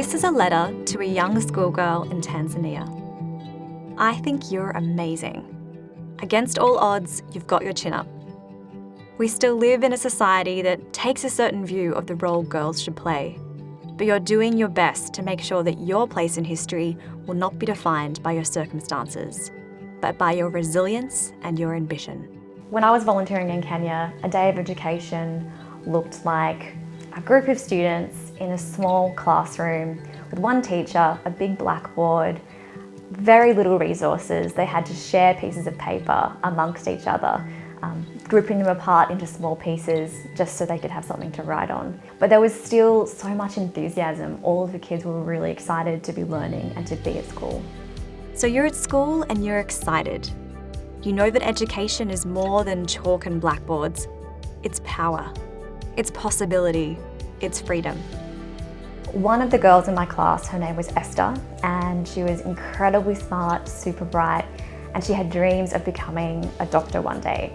This is a letter to a young schoolgirl in Tanzania. I think you're amazing. Against all odds, you've got your chin up. We still live in a society that takes a certain view of the role girls should play, but you're doing your best to make sure that your place in history will not be defined by your circumstances, but by your resilience and your ambition. When I was volunteering in Kenya, a day of education looked like a group of students in a small classroom with one teacher, a big blackboard, very little resources. They had to share pieces of paper amongst each other, grouping them apart into small pieces just so they could have something to write on. But there was still so much enthusiasm. All of the kids were really excited to be learning and to be at school. So you're at school and you're excited. You know that education is more than chalk and blackboards. It's power, it's possibility, it's freedom. One of the girls in my class, her name was Esther, and she was incredibly smart, super bright, and she had dreams of becoming a doctor one day.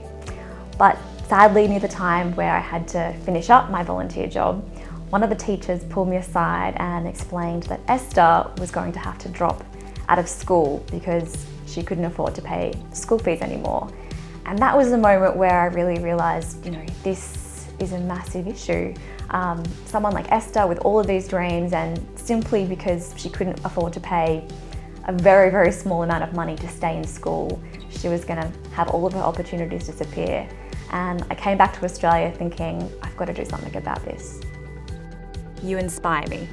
But sadly, near the time where I had to finish up my volunteer job, one of the teachers pulled me aside and explained that Esther was going to have to drop out of school because she couldn't afford to pay school fees anymore. And that was the moment where I really realized, this is a massive issue. Someone like Esther with all of these dreams, and simply because she couldn't afford to pay a very, very small amount of money to stay in school, she was going to have all of her opportunities disappear. And I came back to Australia thinking, I've got to do something about this. You inspire me.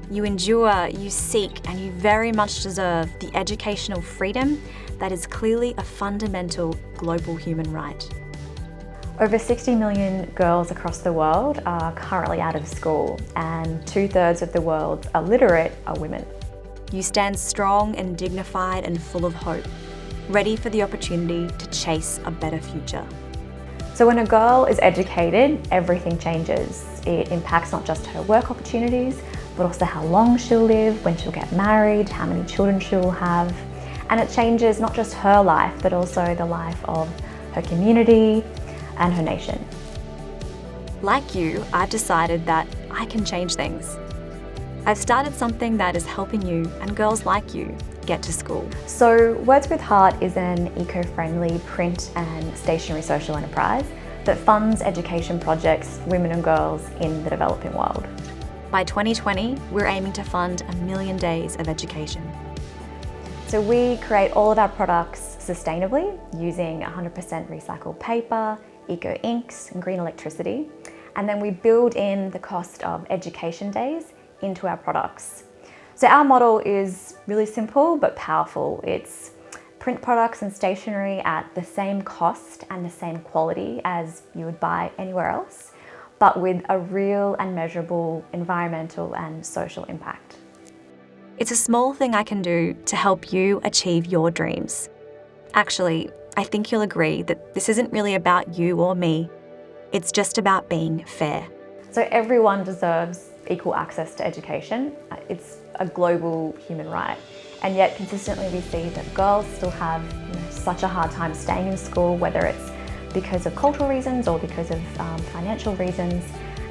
You endure, you seek, and you very much deserve the educational freedom that is clearly a fundamental global human right. Over 60 million girls across the world are currently out of school, and 2/3 of the world's illiterate are women. You stand strong and dignified and full of hope, ready for the opportunity to chase a better future. So when a girl is educated, everything changes. It impacts not just her work opportunities, but also how long she'll live, when she'll get married, how many children she'll have. And it changes not just her life, but also the life of her community and her nation. Like you, I've decided that I can change things. I've started something that is helping you and girls like you get to school. So Words with Heart is an eco-friendly print and stationery social enterprise that funds education projects for women and girls in the developing world. By 2020, we're aiming to fund 1 million days of education. So we create all of our products sustainably using 100% recycled paper, eco inks and green electricity. And then we build in the cost of education days into our products. So our model is really simple but powerful. It's print products and stationery at the same cost and the same quality as you would buy anywhere else, but with a real and measurable environmental and social impact. It's a small thing I can do to help you achieve your dreams. Actually, I think you'll agree that this isn't really about you or me. It's just about being fair. So everyone deserves equal access to education. It's a global human right. And yet consistently we see that girls still have such a hard time staying in school, whether it's because of cultural reasons or because of financial reasons.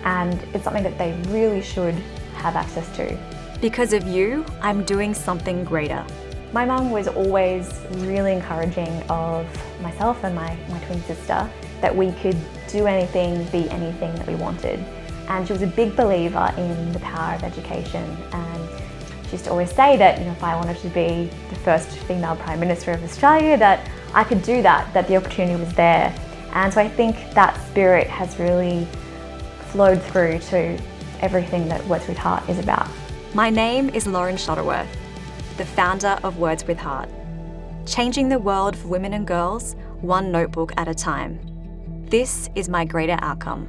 And it's something that they really should have access to. Because of you, I'm doing something greater. My mum was always really encouraging of myself and my twin sister that we could do anything, be anything that we wanted. And she was a big believer in the power of education. And she used to always say that if I wanted to be the first female Prime Minister of Australia, that I could do that the opportunity was there. And so I think that spirit has really flowed through to everything that Words with Heart is about. My name is Lauren Shuttleworth, the founder of Words with Heart, changing the world for women and girls, one notebook at a time. This is my greater outcome.